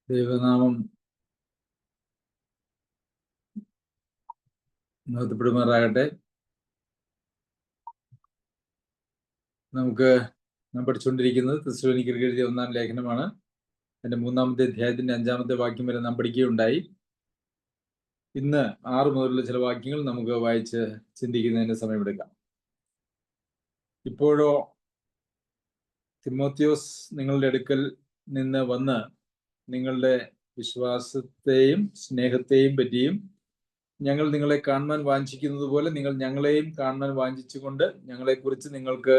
ദൈവനാമം മഹത്വപ്പെടുമാറാകട്ടെ. നാം പഠിച്ചുകൊണ്ടിരിക്കുന്നത് തെസ്സലോനിക്കർക്ക് എഴുതിയ 1-ാം ലേഖനമാണ്. അതിന്റെ 3-ാമത്തെ അധ്യായത്തിന്റെ 5-ാമത്തെ വാക്യം വരെ നാം പഠിക്കുകയുണ്ടായി. ഇന്ന് 6 മുതലുള്ള ചില വാക്യങ്ങൾ നമുക്ക് വായിച്ച് ചിന്തിക്കുന്നതിന് സമയമെടുക്കാം. ഇപ്പോഴോ തിമോത്തിയോസ് നിങ്ങളുടെ അടുക്കൽ നിന്ന് വന്ന് നിങ്ങളുടെ വിശ്വാസത്തെയും സ്നേഹത്തെയും പറ്റിയും ഞങ്ങൾ നിങ്ങളെ കാണുവാൻ വാഞ്ചിക്കുന്നത് പോലെ നിങ്ങൾ ഞങ്ങളെയും കാണുവാൻ വാഞ്ചിച്ചുകൊണ്ട് ഞങ്ങളെക്കുറിച്ച് നിങ്ങൾക്ക്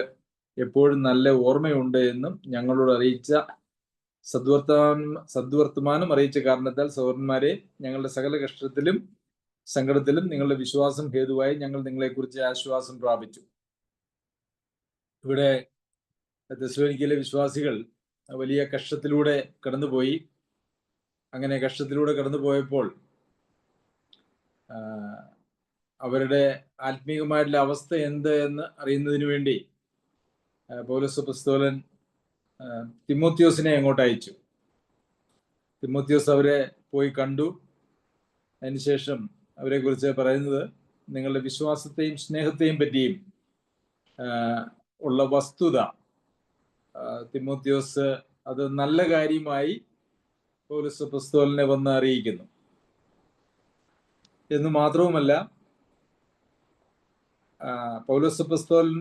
എപ്പോഴും നല്ല ഓർമ്മയുണ്ട് എന്നും ഞങ്ങളോട് അറിയിച്ച സദ്വർത്തമാനം അറിയിച്ച കാരണത്താൽ സഹോദരന്മാരെ, ഞങ്ങളുടെ സകല കഷ്ടത്തിലും സങ്കടത്തിലും നിങ്ങളുടെ വിശ്വാസം ഹേതുവായി ഞങ്ങൾ നിങ്ങളെക്കുറിച്ച് ആശ്വാസം പ്രാപിച്ചു. ഇവിടെ തെസ്സലോനിക്കയിലെ വിശ്വാസികൾ വലിയ കഷ്ടത്തിലൂടെ കടന്നുപോയി. അങ്ങനെ കഷ്ടത്തിലൂടെ കടന്നുപോയപ്പോൾ അവരുടെ ആത്മീയമായിട്ടുള്ള അവസ്ഥ എന്ത് എന്ന് അറിയുന്നതിന് വേണ്ടി പൗലോസ് അപ്പോസ്തലൻ തിമോത്തിയോസിനെ അങ്ങോട്ട് അയച്ചു. തിമോത്തിയോസ് അവരെ പോയി കണ്ടു. അതിനുശേഷം അവരെ കുറിച്ച് പറയുന്നത്, നിങ്ങളുടെ വിശ്വാസത്തെയും സ്നേഹത്തെയും പറ്റിയും ഉള്ള വസ്തുത തിമോത്തിയോസ് അത് നല്ല കാര്യമായി പൗലോസ് അപ്പോസ്തലനെ വന്ന് അറിയിക്കുന്നു. എന്ന് മാത്രവുമല്ല, പൗലോസ് അപ്പോസ്തലൻ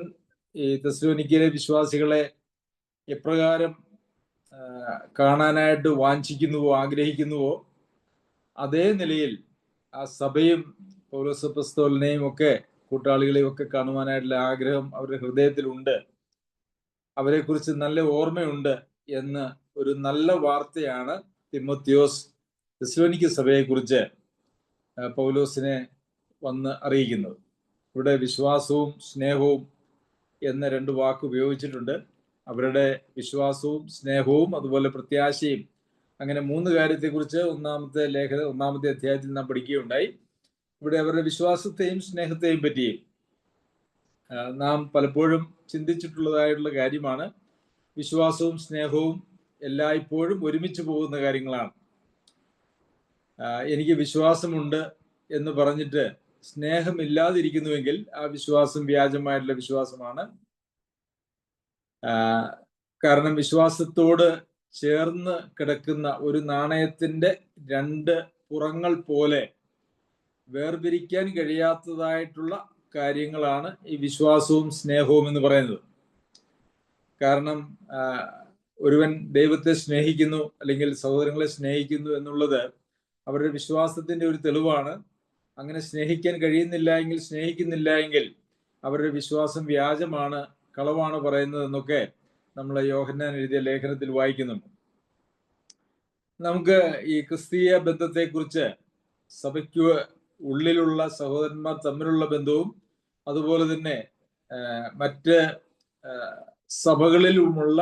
ഈ തെസ്സലോനിക്കയിലെ വിശ്വാസികളെ എപ്രകാരം കാണാനായിട്ട് വാഞ്ചിക്കുന്നുവോ ആഗ്രഹിക്കുന്നുവോ അതേ നിലയിൽ ആ സഭയും പൗലോസ് അപ്പോസ്തലനെയും ഒക്കെ കൂട്ടാളികളെയും ഒക്കെ കാണുവാനായിട്ടുള്ള ആഗ്രഹം അവരുടെ ഹൃദയത്തിലുണ്ട്. അവരെക്കുറിച്ച് നല്ല ഓർമ്മയുണ്ട് എന്ന് ഒരു നല്ല വാർത്തയാണ് തിമോത്തിയോസ് തെസ്സലോനിക്ക സഭയെക്കുറിച്ച് പൗലോസിനെ വന്ന് അറിയിക്കുന്നത്. ഇവിടെ വിശ്വാസവും സ്നേഹവും എന്ന 2 വാക്ക് ഉപയോഗിച്ചിട്ടുണ്ട്. അവരുടെ വിശ്വാസവും സ്നേഹവും അതുപോലെ പ്രത്യാശയും, അങ്ങനെ 3 കാര്യത്തെക്കുറിച്ച് 1-ാമത്തെ അധ്യായത്തിൽ നാം പഠിക്കുകയുണ്ടായി. ഇവിടെ അവരുടെ വിശ്വാസത്തെയും സ്നേഹത്തെയും പറ്റി നാം പലപ്പോഴും ചിന്തിച്ചിട്ടുള്ളതായിട്ടുള്ള കാര്യമാണ്. വിശ്വാസവും സ്നേഹവും എല്ലായ്പ്പോഴും ഒരുമിച്ച് പോകുന്ന കാര്യങ്ങളാണ്. എനിക്ക് വിശ്വാസമുണ്ട് എന്ന് പറഞ്ഞിട്ട് സ്നേഹമില്ലാതിരിക്കുന്നുവെങ്കിൽ ആ വിശ്വാസം വ്യാജമായിട്ടുള്ള വിശ്വാസമാണ്. കാരണം വിശ്വാസത്തോട് ചേർന്ന് കിടക്കുന്ന ഒരു നാണയത്തിന്റെ 2 പുറങ്ങൾ പോലെ വേർപിരിക്കാൻ കഴിയാത്തതായിട്ടുള്ള കാര്യങ്ങളാണ് ഈ വിശ്വാസവും സ്നേഹവും എന്ന് പറയുന്നത്. കാരണം ഒരുവൻ ദൈവത്തെ സ്നേഹിക്കുന്നു അല്ലെങ്കിൽ സഹോദരങ്ങളെ സ്നേഹിക്കുന്നു എന്നുള്ളത് അവരുടെ വിശ്വാസത്തിന്റെ ഒരു തെളിവാണ്. അങ്ങനെ സ്നേഹിക്കാൻ സ്നേഹിക്കുന്നില്ല എങ്കിൽ അവരുടെ വിശ്വാസം വ്യാജമാണ്, കളവാണ് പറയുന്നത് എന്നൊക്കെ നമ്മൾ യോഹന്നാൻ എഴുതിയ ലേഖനത്തിൽ വായിക്കുന്നുണ്ട്. നമുക്ക് ഈ ക്രിസ്തീയ ബന്ധത്തെക്കുറിച്ച് സഭയ്ക്ക് ഉള്ളിലുള്ള സഹോദരന്മാർ തമ്മിലുള്ള ബന്ധവും അതുപോലെ തന്നെ മറ്റ് സഭകളിലുമുള്ള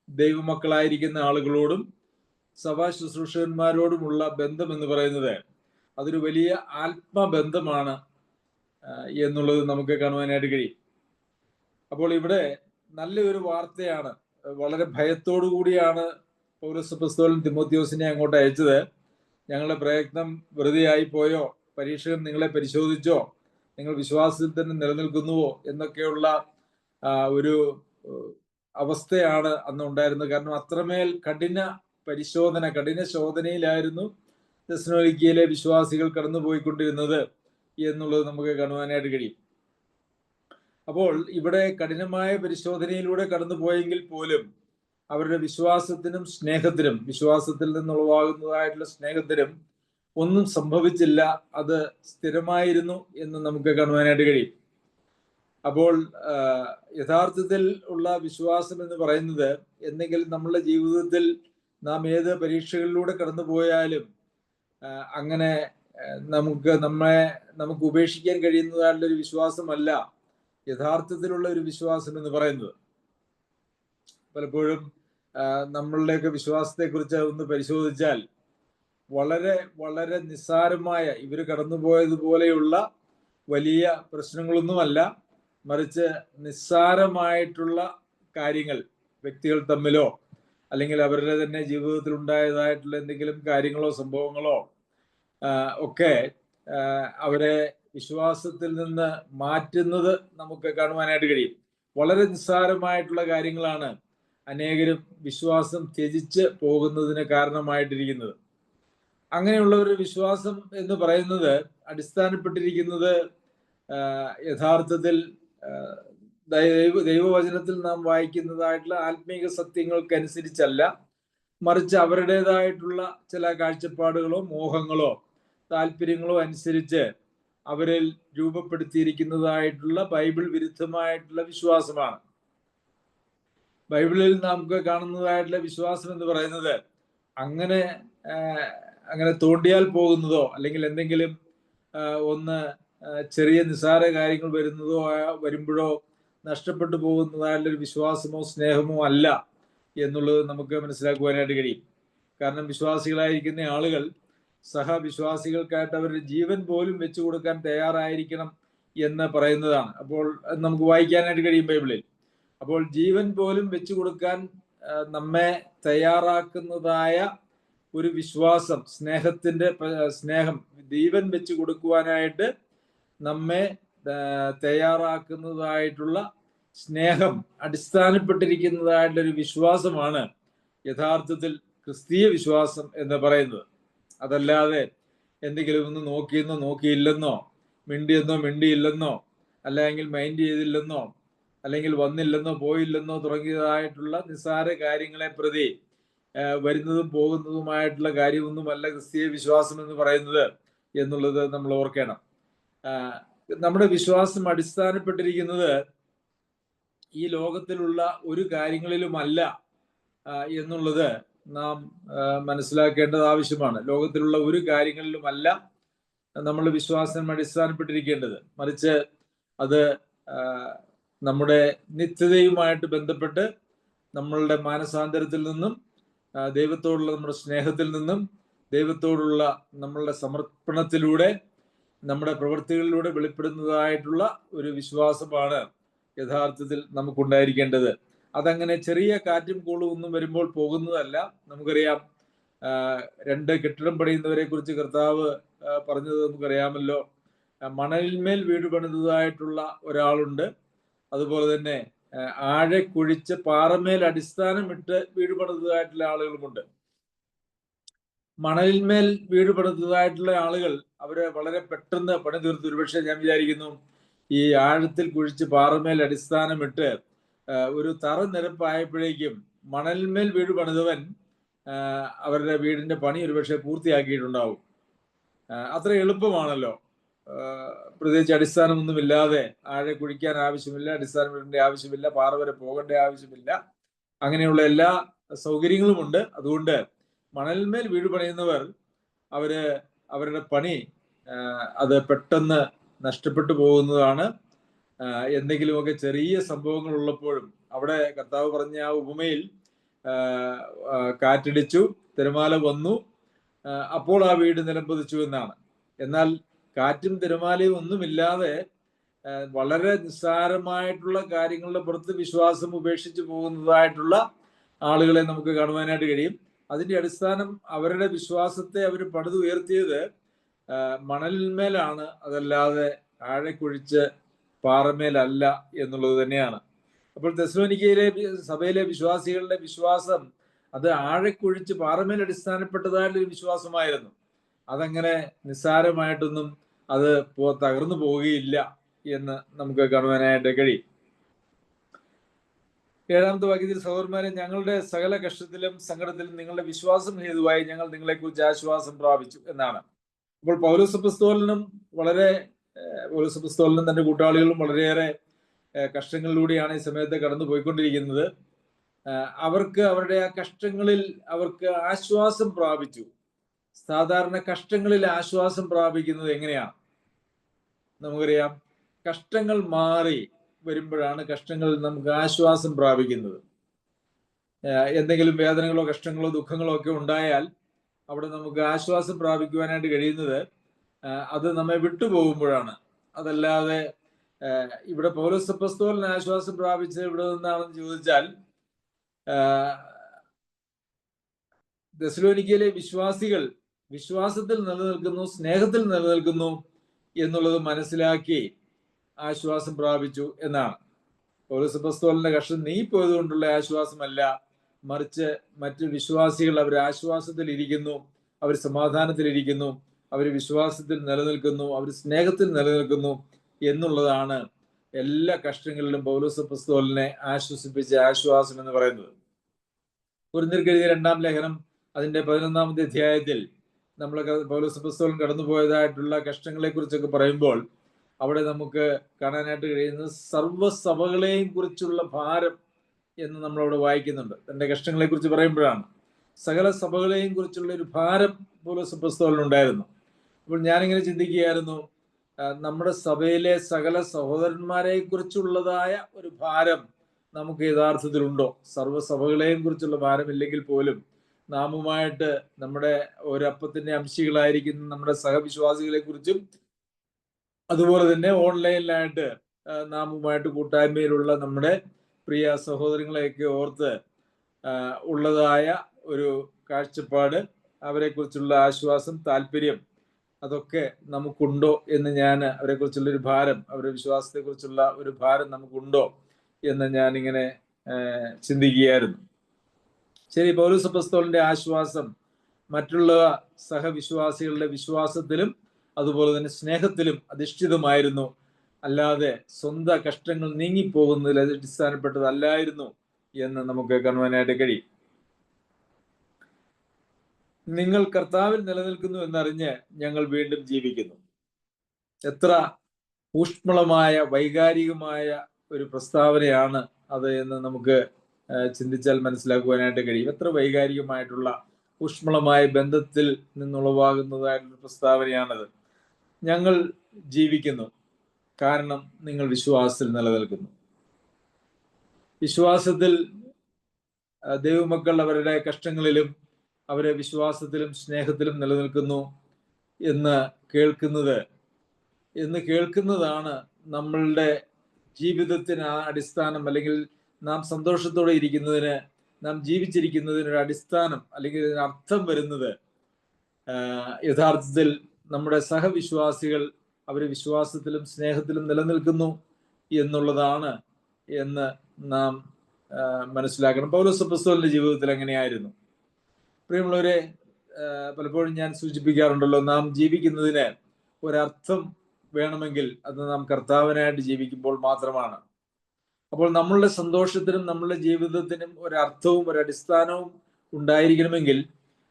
ദൈവമക്കളായിരിക്കുന്ന ആളുകളോടും സഭാ ശുശ്രൂഷകന്മാരോടുമുള്ള ബന്ധം എന്ന് പറയുന്നത് അതൊരു വലിയ ആത്മബന്ധമാണ് എന്നുള്ളത് നമുക്ക് കാണുവാനായിട്ട് കഴിയും. അപ്പോൾ ഇവിടെ നല്ലൊരു വാർത്തയാണ്. വളരെ ഭയത്തോടു കൂടിയാണ് പൗലോസ് അപ്പോസ്തലൻ തിമോത്തിയോസിനെ അങ്ങോട്ട് അയച്ചത്. ഞങ്ങളുടെ പ്രയത്നം വെറുതെ ആയി പോയോ, പരീക്ഷകൻ നിങ്ങളെ പരിശോധിച്ചോ, നിങ്ങൾ വിശ്വാസത്തിൽ തന്നെ നിലനിൽക്കുന്നുവോ എന്നൊക്കെയുള്ള ഒരു അവസ്ഥയാണ് അന്ന് ഉണ്ടായിരുന്നത്. കാരണം അത്രമേൽ കഠിന ശോധനയിലായിരുന്നു തെസ്സലോനിക്കയിലെ വിശ്വാസികൾ കടന്നുപോയിക്കൊണ്ടിരുന്നത് എന്നുള്ളത് നമുക്ക് കാണുവാനായിട്ട് കഴിയും. അപ്പോൾ ഇവിടെ കഠിനമായ പരിശോധനയിലൂടെ കടന്നുപോയെങ്കിൽ പോലും അവരുടെ വിശ്വാസത്തിനും സ്നേഹത്തിനും, വിശ്വാസത്തിൽ നിന്നുളവാകുന്നതായിട്ടുള്ള സ്നേഹത്തിനും ഒന്നും സംഭവിച്ചില്ല. അത് സ്ഥിരമായിരുന്നു എന്ന് നമുക്ക് കാണുവാനായിട്ട് കഴിയും. അപ്പോൾ യഥാർത്ഥത്തിൽ ഉള്ള വിശ്വാസം എന്ന് പറയുന്നത്, എന്തെങ്കിലും നമ്മളുടെ ജീവിതത്തിൽ നാം ഏത് പരീക്ഷകളിലൂടെ കടന്നുപോയാലും അങ്ങനെ നമുക്ക് ഉപേക്ഷിക്കാൻ കഴിയുന്നതായിട്ടുള്ള ഒരു വിശ്വാസമല്ല യഥാർത്ഥത്തിലുള്ള ഒരു വിശ്വാസം എന്ന് പറയുന്നത്. പലപ്പോഴും നമ്മളുടെയൊക്കെ വിശ്വാസത്തെക്കുറിച്ച് ഒന്ന് പരിശോധിച്ചാൽ വളരെ വളരെ നിസ്സാരമായ, ഇവർ കടന്നുപോയതുപോലെയുള്ള വലിയ പ്രശ്നങ്ങളൊന്നുമല്ല, മറിച്ച് നിസ്സാരമായിട്ടുള്ള കാര്യങ്ങൾ വ്യക്തികൾ തമ്മിലോ അല്ലെങ്കിൽ അവരുടെ തന്നെ ജീവിതത്തിൽ ഉണ്ടായതായിട്ടുള്ള എന്തെങ്കിലും കാര്യങ്ങളോ സംഭവങ്ങളോ ഒക്കെ അവരെ വിശ്വാസത്തിൽ നിന്ന് മാറ്റുന്നത് നമുക്ക് കാണുവാനായിട്ട് കഴിയും. വളരെ നിസ്സാരമായിട്ടുള്ള കാര്യങ്ങളാണ് അനേകരും വിശ്വാസം ത്യജിച്ച് പോകുന്നതിന് കാരണമായിട്ടിരിക്കുന്നത്. അങ്ങനെയുള്ള ഒരു വിശ്വാസം എന്ന് പറയുന്നത് അടിസ്ഥാനപ്പെട്ടിരിക്കുന്നത് യഥാർത്ഥത്തിൽ ദൈവവചനത്തിൽ നാം വായിക്കുന്നതായിട്ടുള്ള ആത്മീക സത്യങ്ങൾക്കനുസരിച്ചല്ല, മറിച്ച് അവരുടേതായിട്ടുള്ള ചില കാഴ്ചപ്പാടുകളോ മോഹങ്ങളോ താല്പര്യങ്ങളോ അനുസരിച്ച് അവരിൽ രൂപപ്പെടുത്തിയിരിക്കുന്നതായിട്ടുള്ള ബൈബിൾ വിരുദ്ധമായിട്ടുള്ള വിശ്വാസമാണ്. ബൈബിളിൽ നമുക്ക് കാണുന്നതായിട്ടുള്ള വിശ്വാസം എന്ന് പറയുന്നത് അങ്ങനെ തോണ്ടിയാൽ പോകുന്നതോ അല്ലെങ്കിൽ എന്തെങ്കിലും ഒന്ന് ചെറിയ നിസ്സാര കാര്യങ്ങൾ വരുമ്പോഴോ നഷ്ടപ്പെട്ടു പോകുന്നതായിട്ടുള്ളൊരു വിശ്വാസമോ സ്നേഹമോ അല്ല എന്നുള്ളത് നമുക്ക് മനസ്സിലാക്കുവാനായിട്ട് കഴിയും. കാരണം വിശ്വാസികളായിരിക്കുന്ന ആളുകൾ സഹവിശ്വാസികൾക്കായിട്ട് അവരുടെ ജീവൻ പോലും വെച്ചു കൊടുക്കാൻ തയ്യാറായിരിക്കണം എന്ന് പറയുന്നതാണ്. അപ്പോൾ നമുക്ക് വായിക്കാനായിട്ട് കഴിയും ബൈബിളിൽ. അപ്പോൾ ജീവൻ പോലും വെച്ചു കൊടുക്കാൻ നമ്മെ തയ്യാറാക്കുന്നതായ ഒരു വിശ്വാസം, സ്നേഹം ജീവൻ വെച്ചു കൊടുക്കുവാനായിട്ട് നമ്മെ തയ്യാറാക്കുന്നതായിട്ടുള്ള സ്നേഹം അടിസ്ഥാനപ്പെട്ടിരിക്കുന്നതായിട്ടുള്ള ഒരു വിശ്വാസമാണ് യഥാർത്ഥത്തിൽ ക്രിസ്തീയ വിശ്വാസം എന്ന് പറയുന്നത്. അതല്ലാതെ എന്തെങ്കിലും ഒന്ന് നോക്കിയെന്നോ നോക്കിയില്ലെന്നോ, മിണ്ടിയെന്നോ മിണ്ടിയില്ലെന്നോ, അല്ലെങ്കിൽ മൈൻഡ് ചെയ്തില്ലെന്നോ, അല്ലെങ്കിൽ വന്നില്ലെന്നോ പോയില്ലെന്നോ തുടങ്ങിയതായിട്ടുള്ള നിസ്സാര കാര്യങ്ങളെ പ്രതി വരുന്നതും പോകുന്നതുമായിട്ടുള്ള കാര്യമൊന്നുമല്ല ക്രിസ്തീയ വിശ്വാസം എന്ന് പറയുന്നത് എന്നുള്ളത് നമ്മൾ ഓർക്കണം. നമ്മുടെ വിശ്വാസം അടിസ്ഥാനപ്പെട്ടിരിക്കുന്നത് ഈ ലോകത്തിലുള്ള ഒരു കാര്യങ്ങളിലുമല്ല എന്നുള്ളത് നാം മനസ്സിലാക്കേണ്ടത് ആവശ്യമാണ്. ലോകത്തിലുള്ള ഒരു കാര്യങ്ങളിലുമല്ല നമ്മളുടെ വിശ്വാസം അടിസ്ഥാനപ്പെട്ടിരിക്കേണ്ടത്, മറിച്ച് അത് നമ്മുടെ നിത്യതയുമായിട്ട് ബന്ധപ്പെട്ട് നമ്മളുടെ മാനസാന്തരത്തിൽ നിന്നും ദൈവത്തോടുള്ള നമ്മുടെ സ്നേഹത്തിൽ നിന്നും ദൈവത്തോടുള്ള നമ്മളുടെ സമർപ്പണത്തിലൂടെ നമ്മുടെ പ്രവൃത്തികളിലൂടെ വെളിപ്പെടുന്നതായിട്ടുള്ള ഒരു വിശ്വാസമാണ് യഥാർത്ഥത്തിൽ നമുക്കുണ്ടായിരിക്കേണ്ടത്. അതങ്ങനെ ചെറിയ കാറ്റും കോളും ഒന്നും വരുമ്പോൾ പോകുന്നതല്ല. നമുക്കറിയാം, 2 കെട്ടിടം പണിയുന്നവരെ കുറിച്ച് കർത്താവ് പറഞ്ഞത് നമുക്കറിയാമല്ലോ. മണലിന്മേൽ വീട് പണിതതായിട്ടുള്ള ഒരാളുണ്ട്, അതുപോലെ തന്നെ ആഴെ കുഴിച്ച് പാറമേൽ അടിസ്ഥാനമിട്ട് വീട് പണിതതായിട്ടുള്ള ആളുകളുമുണ്ട്. മണലിന്മേൽ വീട് പണിതതായിട്ടുള്ള ആളുകൾ അവര് വളരെ പെട്ടെന്ന് പണി തീർത്തു. ഒരുപക്ഷെ ഞാൻ വിചാരിക്കുന്നു ഈ ആഴത്തിൽ കുഴിച്ച് പാറമേൽ അടിസ്ഥാനമിട്ട് ഒരു തറ നിരപ്പായപ്പോഴേക്കും മണലിന്മേൽ വീട് പണിതവൻ അവരുടെ വീടിന്റെ പണി ഒരുപക്ഷെ പൂർത്തിയാക്കിയിട്ടുണ്ടാവും. അത്ര എളുപ്പമാണല്ലോ. പ്രത്യേകിച്ച് അടിസ്ഥാനമൊന്നുമില്ലാതെ ആഴെ കുഴിക്കാൻ ആവശ്യമില്ല, അടിസ്ഥാനം ഇടേണ്ട ആവശ്യമില്ല, പാറ വരെ പോകേണ്ട ആവശ്യമില്ല. അങ്ങനെയുള്ള എല്ലാ സൗകര്യങ്ങളുമുണ്ട്. അതുകൊണ്ട് മണലിന്മേൽ വീട് പണിയുന്നവർ അവരുടെ പണി അത് പെട്ടെന്ന് നഷ്ടപ്പെട്ടു പോകുന്നതാണ്. എന്തെങ്കിലുമൊക്കെ ചെറിയ സംഭവങ്ങൾ ഉള്ളപ്പോഴും അവിടെ കർത്താവ് പറഞ്ഞ ആ ഉപമയിൽ കാറ്റടിച്ചു, തിരമാല വന്നു, അപ്പോൾ ആ വീട് നിലംപതിച്ചു എന്നാണ്. എന്നാൽ കാറ്റും തിരമാലയും ഒന്നുമില്ലാതെ വളരെ നിസ്സാരമായിട്ടുള്ള കാര്യങ്ങളുടെ പുറത്ത് വിശ്വാസം ഉപേക്ഷിച്ച് പോകുന്നതായിട്ടുള്ള ആളുകളെ നമുക്ക് കാണുവാനായിട്ട് കഴിയും. അതിന്റെ അടിസ്ഥാനം അവരുടെ വിശ്വാസത്തെ അവർ പണിതുയർത്തിയത് മണലിന്മേലാണ്, അതല്ലാതെ ആഴെ കുഴിച്ച് പാറമേലല്ല എന്നുള്ളത് തന്നെയാണ്. അപ്പോൾ തെസ്സലോനിക്കയിലെ സഭയിലെ വിശ്വാസികളുടെ വിശ്വാസം അത് ആഴക്കുഴിച്ച് പാറമേൽ അടിസ്ഥാനപ്പെട്ടതായിട്ടൊരു വിശ്വാസമായിരുന്നു. അതങ്ങനെ നിസ്സാരമായിട്ടൊന്നും അത് തകർന്നു പോവുകയില്ല എന്ന് നമുക്ക് കാണുവാനായിട്ട് കഴിയും. 7-ാമത്തെ വാക്യത്തിൽ, സഹോദരന്മാരെ, ഞങ്ങളുടെ സകല കഷ്ടത്തിലും സങ്കടത്തിലും നിങ്ങളുടെ വിശ്വാസം ഹേതുവായി ഞങ്ങൾ നിങ്ങളെക്കുറിച്ച് ആശ്വാസം പ്രാപിച്ചു എന്നാണ്. അപ്പോൾ പൗലോസ് അപ്പോസ്തലനും തന്റെ കൂട്ടാളികളും വളരെയേറെ കഷ്ടങ്ങളിലൂടെയാണ് ഈ സമയത്ത് കടന്നു പോയിക്കൊണ്ടിരിക്കുന്നത്. അവർക്ക് അവരുടെ ആ കഷ്ടങ്ങളിൽ അവർക്ക് ആശ്വാസം പ്രാപിച്ചു. സാധാരണ കഷ്ടങ്ങളിൽ ആശ്വാസം പ്രാപിക്കുന്നത് എങ്ങനെയാണ്? നമുക്കറിയാം, കഷ്ടങ്ങൾ മാറി വരുമ്പോഴാണ് കഷ്ടങ്ങളിൽ നമുക്ക് ആശ്വാസം പ്രാപിക്കുന്നത്. എന്തെങ്കിലും വേദനകളോ കഷ്ടങ്ങളോ ദുഃഖങ്ങളോ ഒക്കെ ഉണ്ടായാൽ അവിടെ നമുക്ക് ആശ്വാസം പ്രാപിക്കുവാനായിട്ട് കഴിയുന്നത് അത് നമ്മെ വിട്ടുപോകുമ്പോഴാണ്. അതല്ലാതെ ഇവിടെ പൗലോസ് അപ്പോസ്തലൻ ആശ്വാസം പ്രാപിച്ചത് ഇവിടെ നിന്നാണെന്ന് ചോദിച്ചാൽ തെസ്സലോനിക്കയിലെ വിശ്വാസികൾ വിശ്വാസത്തിൽ നിലനിൽക്കുന്നു, സ്നേഹത്തിൽ നിലനിൽക്കുന്നു എന്നുള്ളത് മനസ്സിലാക്കി ആശ്വാസം പ്രാപിച്ചു എന്നാണ്. പൗലോസ് അപ്പോസ്തലന്റെ കഷ്ടം നീങ്ങിപ്പോയത് കൊണ്ടുള്ള ആശ്വാസമല്ല, മറിച്ച് മറ്റു വിശ്വാസികൾ അവർ ആശ്വാസത്തിൽ ഇരിക്കുന്നു, അവർ സമാധാനത്തിലിരിക്കുന്നു, അവർ വിശ്വാസത്തിൽ നിലനിൽക്കുന്നു, അവർ സ്നേഹത്തിൽ നിലനിൽക്കുന്നു എന്നുള്ളതാണ് എല്ലാ കഷ്ടങ്ങളിലും പൗലോസ് അപ്പോസ്തലനെ ആശ്വസിപ്പിച്ച ആശ്വാസം എന്ന് പറയുന്നത്. കൊരിന്ത്യർക്ക് എഴുതിയ 2-ാം ലേഖനം അതിന്റെ 11-ാമത്തെ അധ്യായത്തിൽ നമ്മൾ പൗലോസ് അപ്പോസ്തലൻ കടന്നുപോയതായിട്ടുള്ള കഷ്ടങ്ങളെ കുറിച്ചൊക്കെ പറയുമ്പോൾ അവിടെ നമുക്ക് കാണാനായിട്ട് കഴിയുന്നത് സർവ്വസഭകളെയും കുറിച്ചുള്ള ഭാരം എന്ന് നമ്മളവിടെ വായിക്കുന്നുണ്ട്. തന്റെ കഷ്ടങ്ങളെ കുറിച്ച് പറയുമ്പോഴാണ് സകല സഭകളെയും കുറിച്ചുള്ള ഒരു ഭാരം പൗലോസ് അപ്പോസ്തലനുണ്ടായിരുന്നു. അപ്പോൾ ഞാനിങ്ങനെ ചിന്തിക്കുകയായിരുന്നു, നമ്മുടെ സഭയിലെ സകല സഹോദരന്മാരെ കുറിച്ചുള്ളതായ ഒരു ഭാരം നമുക്ക് യഥാർത്ഥത്തിലുണ്ടോ? സർവ്വസഭകളെയും കുറിച്ചുള്ള ഭാരമില്ലെങ്കിൽ പോലും നാമുമായിട്ട് നമ്മുടെ ഒരപ്പത്തിന്റെ അംശികളായിരിക്കുന്ന നമ്മുടെ സഹവിശ്വാസികളെ കുറിച്ചും അതുപോലെ തന്നെ ഓൺലൈനിലായിട്ട് നാമുമായിട്ട് കൂട്ടായ്മയിലുള്ള നമ്മുടെ പ്രിയ സഹോദരങ്ങളെയൊക്കെ ഓർത്ത് ഉള്ളതായ ഒരു കാഴ്ചപ്പാട്, അവരെ കുറിച്ചുള്ള ആശ്വാസം, താല്പര്യം, അതൊക്കെ നമുക്കുണ്ടോ എന്ന് ഞാൻ അവരെക്കുറിച്ചുള്ള ഒരു ഭാരം, അവരുടെ വിശ്വാസത്തെ കുറിച്ചുള്ള ഒരു ഭാരം നമുക്കുണ്ടോ എന്ന് ഞാനിങ്ങനെ ചിന്തിക്കുകയായിരുന്നു. ശരി, പൗലോസ് അപ്പോസ്തലന്റെ ആശ്വാസം മറ്റുള്ള സഹവിശ്വാസികളുടെ വിശ്വാസത്തിലും അതുപോലെ തന്നെ സ്നേഹത്തിലും അധിഷ്ഠിതമായിരുന്നു, അല്ലാതെ സ്വന്തം കഷ്ടങ്ങൾ നീങ്ങിപ്പോകുന്നതിൽ അടിസ്ഥാനപ്പെട്ടതല്ലായിരുന്നു എന്ന് നമുക്ക് കാണുവാനായിട്ട് കഴിയും. നിങ്ങൾ കർത്താവിൽ നിലനിൽക്കുന്നു എന്നറിഞ്ഞ് ഞങ്ങൾ വീണ്ടും ജീവിക്കുന്നു. എത്ര ഊഷ്മളമായ വൈകാരികമായ ഒരു പ്രസ്താവനയാണ് അത് എന്ന് നമുക്ക് ചിന്തിച്ചാൽ മനസ്സിലാക്കുവാനായിട്ട് കഴിയും. എത്ര വൈകാരികമായിട്ടുള്ള ഊഷ്മളമായ ബന്ധത്തിൽ നിന്നുളവാകുന്നതായിട്ടുള്ള പ്രസ്താവനയാണത്. ഞങ്ങൾ ജീവിക്കുന്നു കാരണം നിങ്ങൾ വിശ്വാസത്തിൽ നിലനിൽക്കുന്നു. വിശ്വാസത്തിൽ ദൈവമക്കൾ അവരുടെ കഷ്ടങ്ങളിലും അവരെ വിശ്വാസത്തിലും സ്നേഹത്തിലും നിലനിൽക്കുന്നു എന്ന് കേൾക്കുന്നതാണ് നമ്മളുടെ ജീവിതത്തിന് ആ അടിസ്ഥാനം, അല്ലെങ്കിൽ നാം സന്തോഷത്തോടെ ഇരിക്കുന്നതിന്, നാം ജീവിച്ചിരിക്കുന്നതിനൊരു അടിസ്ഥാനം അല്ലെങ്കിൽ അർത്ഥം വരുന്നത് യഥാർത്ഥത്തിൽ നമ്മുടെ സഹവിശ്വാസികൾ അവർ വിശ്വാസത്തിലും സ്നേഹത്തിലും നിലനിൽക്കുന്നു എന്നുള്ളതാണ് എന്ന് നാം മനസ്സിലാക്കണം. പൗലോസ് അപ്പോസ്തലന്റെ ജീവിതത്തിൽ എങ്ങനെയായിരുന്നു? പ്രിയമുള്ളവരെ, പലപ്പോഴും ഞാൻ സൂചിപ്പിക്കാറുണ്ടല്ലോ, നാം ജീവിക്കുന്നതിന് ഒരർത്ഥം വേണമെങ്കിൽ അത് നാം കർത്താവിനായിട്ട് ജീവിക്കുമ്പോൾ മാത്രമാണ്. അപ്പോൾ നമ്മളുടെ സന്തോഷത്തിനും നമ്മളുടെ ജീവിതത്തിനും ഒരർത്ഥവും ഒരടിസ്ഥാനവും ഉണ്ടായിരിക്കണമെങ്കിൽ